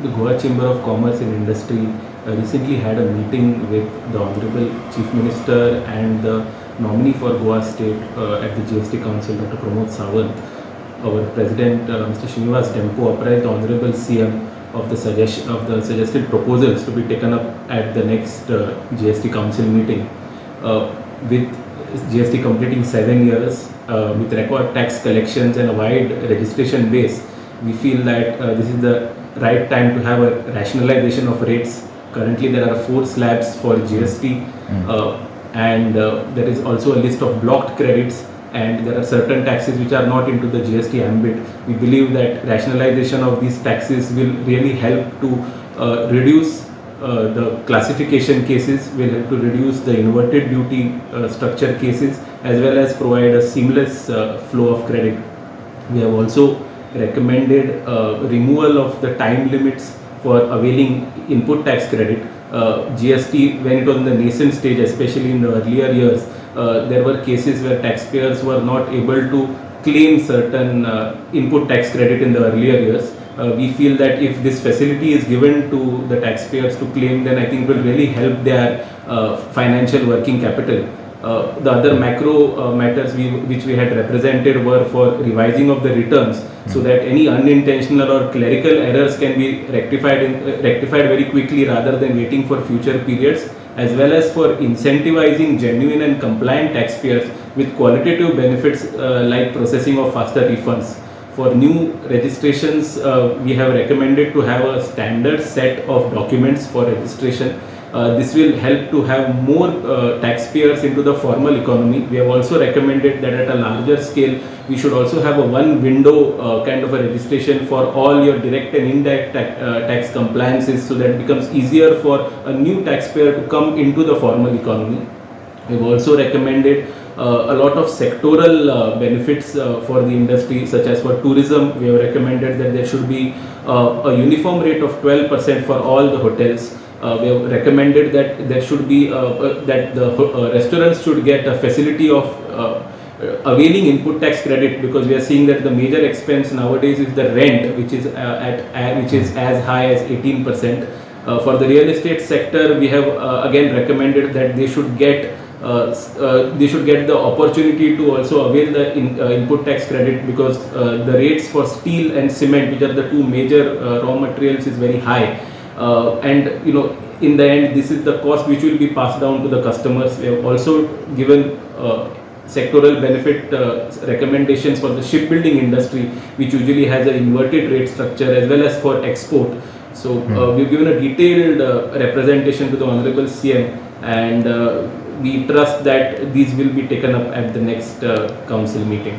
the Goa Chamber of Commerce and Industry recently had a meeting with the Honorable Chief Minister and the nominee for Goa State at the GST Council, Dr. Pramod Sawant. Our President, Mr. Srinivas Dempo, apprised the Honorable CM of the suggested proposals to be taken up at the next GST Council meeting. With GST completing 7 years, with record tax collections and a wide registration base, we feel that this is the right time to have a rationalization of rates. Currently, there are 4 slabs for GST, and there is also a list of blocked credits, and there are certain taxes which are not into the GST ambit. We believe that rationalization of these taxes will really help to reduce the classification cases, will help to reduce the inverted duty structure cases, as well as provide a seamless flow of credit. We have also recommended removal of the time limits for availing input tax credit. GST, when it was in the nascent stage, especially in the earlier years, there were cases where taxpayers were not able to claim certain input tax credit in the earlier years. We feel that if this facility is given to the taxpayers to claim, then I think it will really help their financial working capital. The other macro matters which we had represented were for revising of the returns, so that any unintentional or clerical errors can be rectified very quickly rather than waiting for future periods, as well as for incentivizing genuine and compliant taxpayers with qualitative benefits like processing of faster refunds. For new registrations, we have recommended to have a standard set of documents for registration. This will help to have more taxpayers into the formal economy. We have also recommended that at a larger scale, we should also have a one window kind of a registration for all your direct and indirect tax compliances, so that it becomes easier for a new taxpayer to come into the formal economy. We have also recommended a lot of sectoral benefits for the industry, such as for tourism. We have recommended that there should be a uniform rate of 12% for all the hotels. We have recommended that there should be that the restaurants should get a facility of availing input tax credit, because we are seeing that the major expense nowadays is the rent, which is which is as high as 18%. For the real estate sector, we have again recommended that they should get the opportunity to also avail the input tax credit, because the rates for steel and cement, which are the 2 major raw materials, is very high. And in the end, this is the cost which will be passed down to the customers. We have also given sectoral benefit recommendations for the shipbuilding industry, which usually has an inverted rate structure, as well as for export. So we've given a detailed representation to the Honorable CM, and we trust that these will be taken up at the next council meeting.